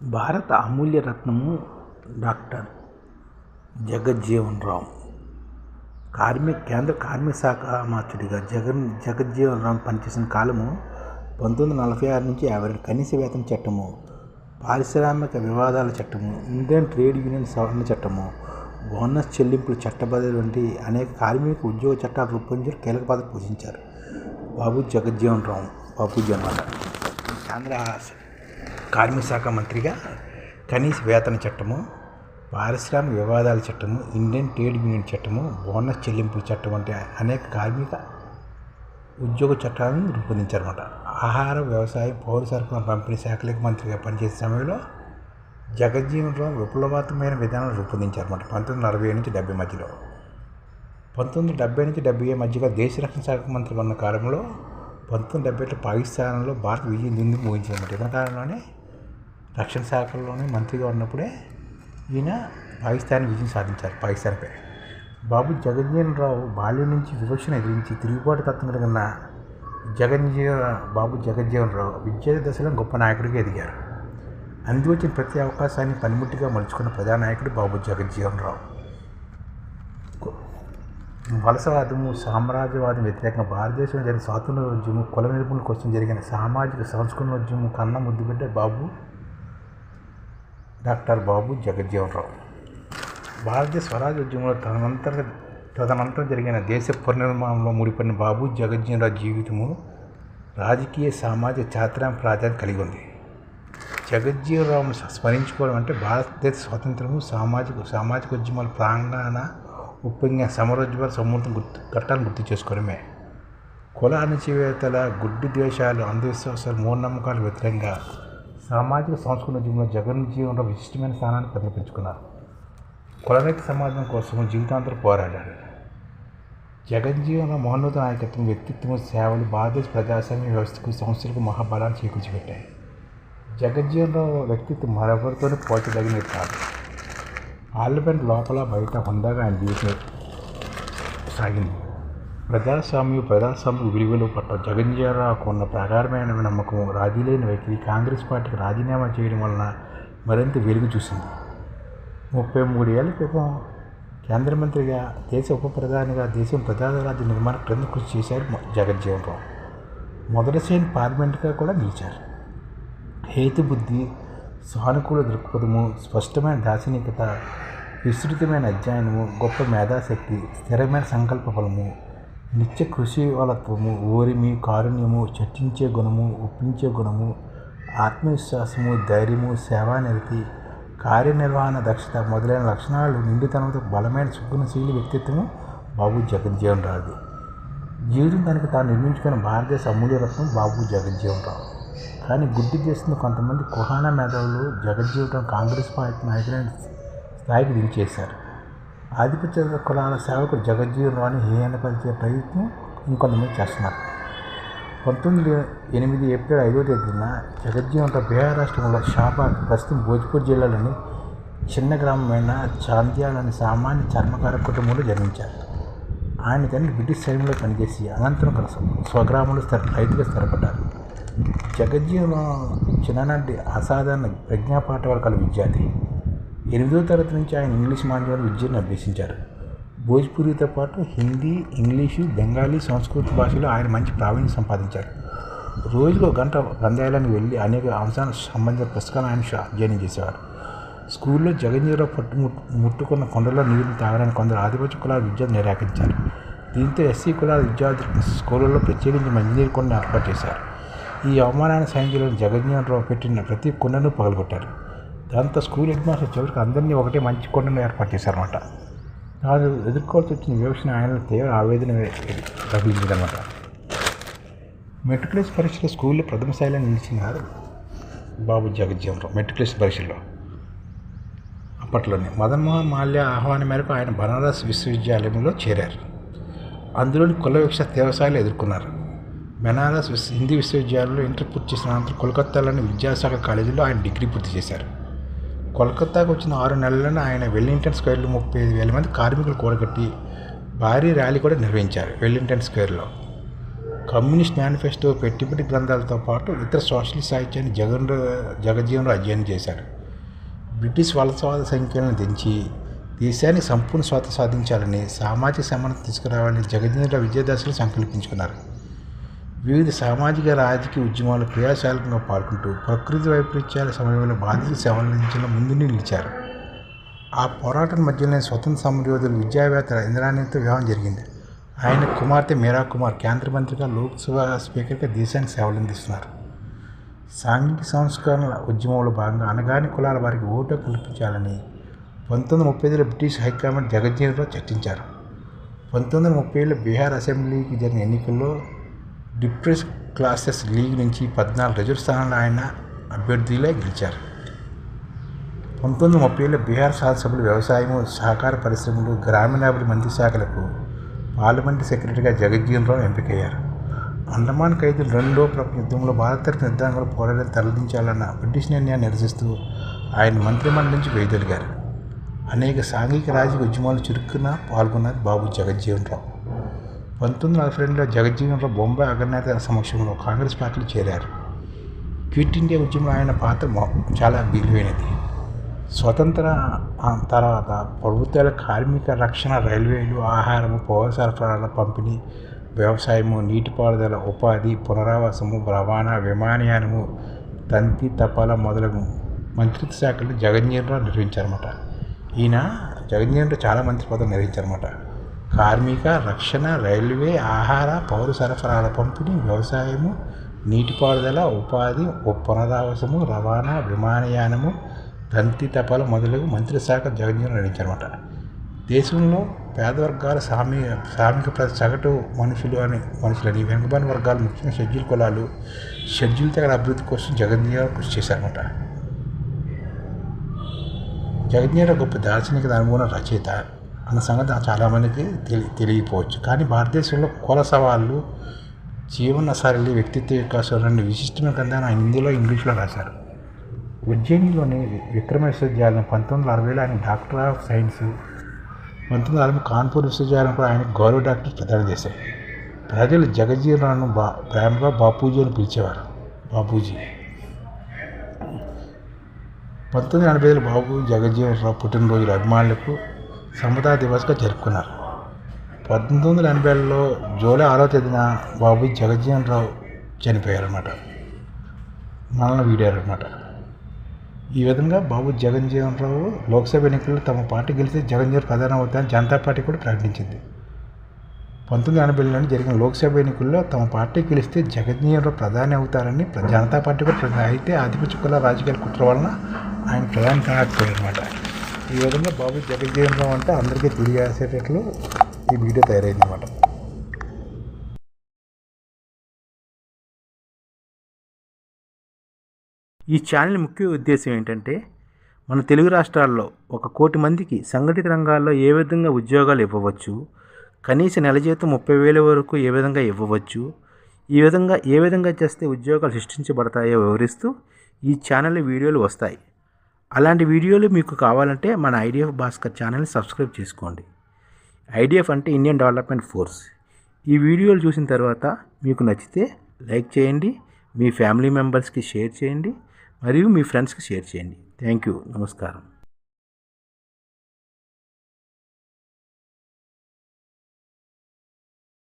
భారత అమూల్య రత్నము డాక్టర్ జగజ్జీవన్ రామ్. కేంద్ర కార్మిక శాఖ మంత్రిగా జగజ్జీవన్ రామ్ పనిచేసిన కాలము 1946 నుంచి 52. కనీస వేతన చట్టము, పారిశ్రామిక వివాదాల చట్టము, ఇండియన్ ట్రేడ్ యూనియన్ సవరణ చట్టము, బోనస్ చెల్లింపుల చట్టబద్ధత వంటి అనేక కార్మిక ఉద్యోగ చట్టాలు రూపొందించి కీలక పాత్ర పోషించారు. జగజ్జీవన్ రామ్ బాబూజీ అన్నమాట. కేంద్ర కార్మిక శాఖ మంత్రిగా కనీస వేతన చట్టము, పారిశ్రామిక వివాదాల చట్టము, ఇండియన్ ట్రేడ్ యూనియన్ చట్టము, బోనస్ చెల్లింపుల చట్టం వంటి అనేక కార్మిక ఉద్యోగ చట్టాలను రూపొందించారన్నమాట. ఆహార, వ్యవసాయం, పౌర సరఫరా పంపిణీ శాఖలకు మంత్రిగా పనిచేసే సమయంలో జగజ్జీవన్ రామ్ విప్లవాత్మకమైన విధానాలు రూపొందించారన్నమాట. 1960 నుంచి 70 మధ్యలో. 1970 నుంచి 70 మధ్యగా దేశ రక్షణ శాఖ మంత్రిగా ఉన్న కాలంలో 1970 పాకిస్తాన్లో భారత విజయం ఎందుకు ముగించిందన్నమాట. ఇతని కాలంలోనే రక్షణ శాఖలోనే మంత్రిగా ఉన్నప్పుడే ఈయన పాకిస్తాన్ విజయం సాధించారు పాకిస్తాన్పై. జగజ్జీవన్ రామ్ బాల్యం నుంచి వివక్షను ఎదిరించి తిరుగుబాటు తత్వం కలిగిన జగజ్జీవన్ రామ్ విద్యార్థి దశలో గొప్ప నాయకుడిగా ఎదిగారు. అందివచ్చిన ప్రతి అవకాశాన్ని పనిముట్టిగా మలుచుకున్న ప్రధానాయకుడు జగజ్జీవన్ రామ్. వలసవాదము, సామ్రాజ్యవాదం వ్యతిరేకంగా భారతదేశంలో జరిగిన స్వాతంత్ర్యోద్యమం, కుల నిర్మూలన కోసం జరిగిన సామాజిక సంస్కరణోద్యమం కన్నా ముద్దుబిడ్డ డాక్టర్ జగజ్జీవన్ రామ్. భారతీయ స్వరాజ్యోద్యమంలో తదనంతరం జరిగిన దేశ పునర్నిర్మాణంలో ముడిపడిన జగజ్జీవన్ రామ్ జీవితము రాజకీయ, సామాజిక, చారిత్రక ప్రాధాన్యత కలిగి ఉంది. జగజ్జీవన్ రామ్ను స్మరించుకోవడం అంటే భారతదేశ స్వాతంత్రము, సామాజిక ఉద్యమాల ప్రాంగణ ఉప్పొంగిన సమరోజ్వల సమూర్తం ఘట్టాలను గుర్తు చేసుకోవడమే. కుల అణచివేతల, గుడ్డి ద్వేషాలు, అంధవిశ్వాసాలు, మూఢనమ్మకాలకు వ్యతిరేకంగా సామాజిక సంస్కృతిలో జగజ్జీవన్ రామ్ విశిష్టమైన స్థానాన్ని ప్రతిపించుకున్నారు. కులరహిత సమాజం కోసం జీవితాంతరం పోరాడారు. జగజ్జీవన్ రామ్ మహోన్నత నాయకత్వం, వ్యక్తిత్వం, సేవలు భారతదేశ ప్రజాస్వామ్య వ్యవస్థకు, సంస్థలకు మహాబలాన్ని చేకూర్చిపెట్టాయి. జగజ్జీవన్ రామ్ వ్యక్తిత్వం మరెవరితోనూ పోల్చదగినది కాదు. పార్లమెంట్ లోపల బయట హుందాగా ఆయన జీవితం సాగింది. ప్రజాస్వామ్య విలువలు పట్ల జగజ్జీవన్ రామ్కు ఉన్న ప్రగాఢమైన నమ్మకం, రాజీ లేని వైఖరి కాంగ్రెస్ పార్టీకి రాజీనామా చేయడం వలన మరింత వెలుగు చూసింది. 33 ఏళ్ల క్రితం కేంద్ర మంత్రిగా, దేశ ఉప ప్రధానిగా దేశం ప్రజారాజ్య నిర్మాణం క్రింద కృషి చేశారు జగజ్జీవన్ రామ్. మొదటి శ్రేణి పార్లమెంట్గా కూడా నిలిచారు. హేతుబుద్ధి, సానుకూల దృక్పథము, స్పష్టమైన దార్శనికత, విస్తృతమైన అధ్యయనము, గొప్ప మేధాశక్తి, స్థిరమైన సంకల్ప బలము, నిత్య కృషివలత్వము, ఓరిమి, కారుణ్యము, చర్చించే గుణము, ఒప్పించే గుణము, ఆత్మవిశ్వాసము, ధైర్యము, సేవానిరతి, కార్యనిర్వహణ దక్షత మొదలైన లక్షణాలు నిండుతనంతో బలమైన సుగుణశీలి వ్యక్తిత్వము జగజ్జీవన్ రామ్ది. జీవితం తనకు తాను నిర్మించుకున్న భారతదేశ అమూల్య రత్నం జగజ్జీవన్ రామ్. కానీ గుడ్డి చేస్తున్న కొంతమంది కుహానా మేధావులు జగజ్జీవన్ రామ్ కాంగ్రెస్ పార్టీ నాయకులైన స్థాయికి దించేశారు. ఆధిపత్య కులాల సేవకుడు జగజ్జీవన్ రామ్ని హేళనపరిచే ప్రయత్నం ఇంకొంతమంది చేస్తున్నారు. 1908 ఏప్రిల్ 5వ తేదీన జగజ్జీవన్ రామ్ బీహార్ రాష్ట్రంలో షాబాద్, ప్రస్తుతం భోజ్పూర్ జిల్లాలోని చిన్న గ్రామమైన చాందియాలోని సామాన్య చర్మకార కుటుంబంలో జన్మించారు. ఆయన తండ్రి బ్రిటిష్ సైన్యంలో పనిచేసి అనంతరం స్వగ్రామంలో రైతుగా స్థిరపడ్డారు. జగజ్జీవన్ రామ్ చిన్ననాటి అసాధారణ ప్రజ్ఞాపాఠవాలు కల విద్యార్థి. 8వ తరగతి నుంచి ఆయన ఇంగ్లీష్ మాధ్యమంలో విద్యను అభ్యసించారు. భోజ్పూరితో పాటు హిందీ, ఇంగ్లీషు, బెంగాలీ, సంస్కృత భాషలో ఆయన మంచి ప్రావీణ్యం సంపాదించారు. రోజుకు 1 గంట గ్రంథాలయానికి వెళ్ళి అనేక అంశాలకు సంబంధించిన పుస్తకాలను ఆయన అధ్యయనం చేసేవారు. స్కూల్లో జగజ్జీవన్ రామ్ ముట్టుకున్న కొండలో నీరుని తాగడానికి కొందరు ఆదివాసీ కులాల విద్యార్థులు నిరాకరించారు. దీంతో ఎస్సీ కులాల విద్యార్థులు స్కూళ్ళలో ప్రత్యేకించి మంచినీరు కొండను ఏర్పాటు చేశారు. ఈ అవమానాన్ని సహించలేని జగజ్జీవన్ రామ్ పెట్టిన ప్రతి కొండను పగలగొట్టారు. దాంతో స్కూల్ హెడ్ మాస్టర్ చివరికి అందరినీ ఒకటే మంచి కొండను ఏర్పాటు చేశారన్నమాట. తాను ఎదుర్కోవాల్సి వచ్చిన వివక్షను ఆయనలో తీవ్ర ఆవేదన రగిలిందన్నమాట. మెట్రికులేషన్ పరీక్షలో స్కూల్లో ప్రథమ స్థాయిలో నిలిచినారు జగజ్జీవన్ రామ్. మెట్రికులేషన్ పరీక్షల్లో అప్పట్లోనే మదన్ మోహన్ మాల్యా ఆహ్వానం మేరకు ఆయన బనారస్ విశ్వవిద్యాలయంలో చేరారు. అందులోని కుల వివక్ష తీవ్రస్థాయిలో ఎదుర్కొన్నారు. బనారస్ హిందీ విశ్వవిద్యాలయంలో ఇంటర్ పూర్తి చేసిన అనంతరం కోల్కతాలోని విద్యాసాగర్ కాలేజీలో ఆయన డిగ్రీ పూర్తి చేశారు. కోల్కతాకు వచ్చిన 6 నెలల్లోనే ఆయన వెల్లింగ్టన్ స్క్వేర్లో 35,000 మంది కార్మికులు కూడగట్టి భారీ ర్యాలీ కూడా నిర్వహించారు. వెల్లింగ్టన్ స్క్వేర్లో కమ్యూనిస్ట్ మేనిఫెస్టో, పెట్టుబడి గ్రంథాలతో పాటు ఇతర సోషలిస్ట్ సాహిత్యాన్ని జగజ్జీవన్ రావు అధ్యయనం చేశారు. బ్రిటిష్ వలసవాద సంఖ్యలను దించి దేశానికి సంపూర్ణ స్వాతంత్రం సాధించాలని, సామాజిక సమానత తీసుకురావాలని జగజ్జీవన్ రావు విద్యాదశలో సంకల్పించుకున్నారు. వివిధ సామాజిక రాజకీయ ఉద్యమాలు క్రియాశీలకంగా పాల్గొంటూ ప్రకృతి వైపరీత్యాల సమయంలో బాధితుల సేవలందించడంలో ముందుని నిలిచారు. ఆ పోరాటం మధ్యలోనే స్వతంత్ర సమరయోధులు, విద్యావేత్తల ఇంద్రాణితో వివాహం జరిగింది. ఆయన కుమార్తె మీరా కుమార్ కేంద్ర మంత్రిగా, లోక్సభ స్పీకర్గా దేశానికి సేవలందిస్తున్నారు. సాంఘిక సంస్కరణల ఉద్యమంలో భాగంగా అణగారిన కులాల వారికి ఓటు కల్పించాలని 1935లో బ్రిటిష్ హైకమాండ్ జగజ్జీవన్ రావు చర్చించారు. 1930లో బీహార్ అసెంబ్లీకి జరిగిన ఎన్నికల్లో డిప్రెస్ క్లాసెస్ లీగ్ నుంచి 14 రిజర్వ్ స్థానాల్లో ఆయన అభ్యర్థిగా గెలిచారు. 1930లో బీహార్ శాసనసభలో వ్యవసాయం, సహకార పరిశ్రమలు, గ్రామీణాభివృద్ధి మంత్రి శాఖలకు పార్లమెంటు సెక్రటరీగా జగజ్జీవన్ రావు ఎంపికయ్యారు. అండమాన్ ఖైదీలు రెండో ప్రపంచ యుద్ధంలో భారత నిర్ధారణలో పోరాటాన్ని తరలించాలన్న బ్రిటిష్ నిర్ణయాన్ని నిరసిస్తూ ఆయన మంత్రిమండలి నుంచి వైదొలిగారు. అనేక సాంఘిక రాజకీయ ఉద్యమాలు చురుకున పాల్గొన్నారు బాబు జగజ్జీవన్ రావు. 1942లో జగజ్జీవన్ రావు బొంబాయి అగ్రనేత సమక్షంలో కాంగ్రెస్ పార్టీలో చేరారు. క్విట్ ఇండియా ఉద్యమంలో ఆయన పాత్ర చాలా విలువైనది. స్వతంత్ర తర్వాత ప్రభుత్వాల కార్మిక రక్షణ, రైల్వేలు, ఆహారము, పౌర సరఫరాల పంపిణీ, వ్యవసాయము, నీటిపారుదల, ఉపాధి, పునరావాసము, రవాణా, విమానయానము, తంతి తపాలా మొదలగు మంత్రిత్వ శాఖలు జగజ్జీవన్ రావు నిర్వహించారన్నమాట. ఈయన జగజ్జీవన్ రావు చాలా మంత్రి పదవులు నిర్వహించారన్నమాట. కార్మిక రక్షణ, రైల్వే, ఆహార, పౌర సరఫరాల పంపిణీ, వ్యవసాయము, నీటిపారుదల, ఉపాధి, పునరావాసము, రవాణా, విమానయానము, తంతి తపాల మొదలగు మంత్రిత్వ శాఖ జగజ్జీవన్ రావు నిర్వహించారన్నమాట. దేశంలో పేద వర్గాల శ్రామిక సగటు మనుషులని వెనుకబడిన వర్గాలు, ముఖ్యంగా షెడ్యూల్ కులాలు, షెడ్యూల్ తెగల అభివృద్ధి కోసం జగజ్జీవన్ రావు కృషి చేశారన్నమాట. జగజ్జీవన్ రావు గొప్ప దార్శనిక అనుభవం రచయిత అన్న సంగతి చాలామందికి తెలియకపోవచ్చు. కానీ భారతదేశంలో కుల సవాళ్ళు, జీవన శైలి, వ్యక్తిత్వ వికాసం రెండు విశిష్టమైన గ్రంథాలను ఆయన హిందీలో, ఇంగ్లీష్లో రాశారు. ఉజ్జయినిలోని విక్రమ విశ్వవిద్యాలయం 1960లో ఆయన డాక్టర్ ఆఫ్ సైన్స్, 1960 కాన్పూర్ విశ్వవిద్యాలయం కూడా ఆయన గౌరవ డాక్టర్ ప్రదానం చేశారు. ప్రజలు జగజ్జీవన్ రావును ప్రేమగా బాపూజీ అని పిలిచేవారు. బాపూజీ. 1985లో బాబు జగజ్జీవన్ రావు పుట్టినరోజుల అభిమానులకు సమతా దివస్గా జరుపుకున్నారు. 1980లో జూలై 6వ తేదీన బాబు జగజ్జీవన్ రావు చనిపోయారన్నమాట. మనల్ని వీడారన్నమాట. ఈ విధంగా బాబు జగజ్జీవన్ రావు లోక్సభ ఎన్నికల్లో తమ పార్టీ గెలిస్తే జగజ్జీవన్ ప్రధాని అవుతారని జనతా పార్టీ కూడా ప్రకటించింది. 1980లో జరిగిన లోక్సభ ఎన్నికల్లో తమ పార్టీ గెలిస్తే జగజ్జీవన్ రావు ప్రధాని అవుతారని జనతా పార్టీ కూడా అయితే ఆధిపత్య కుల రాజకీయాల కుట్ర వలన ఆయన ప్రధాని కాకపోయారన్నమాట. ఈ విధంగా బాబు జగజ్జీవన్ రావు అంటే అందరికీ తెలియజేసేటట్లు ఈ వీడియో తయారైందన్నమాట. ఈ ఛానల్ ముఖ్య ఉద్దేశం ఏంటంటే, మన తెలుగు రాష్ట్రాల్లో 1 కోటి మందికి సంఘటిత రంగాల్లో ఏ విధంగా ఉద్యోగాలు ఇవ్వవచ్చు, కనీస నెల జీతం 30,000 వరకు ఏ విధంగా ఇవ్వవచ్చు, ఏ విధంగా చేస్తే ఉద్యోగాలు సృష్టించబడతాయో వివరిస్తూ ఈ ఛానల్ వీడియోలు వస్తాయి. అలాంటి వీడియోలు మీకు కావాలంటే మన ఐడిఎఫ్ భాస్కర్ ఛానల్ని సబ్స్క్రైబ్ చేసుకోండి. ఐడిఎఫ్ అంటే ఇండియన్ డెవలప్మెంట్ ఫోర్స్. ఈ వీడియోలు చూసిన తర్వాత మీకు నచ్చితే లైక్ చేయండి, మీ ఫ్యామిలీ మెంబర్స్కి షేర్ చేయండి, మరియు మీ ఫ్రెండ్స్కి షేర్ చేయండి. Thank you. నమస్కారం.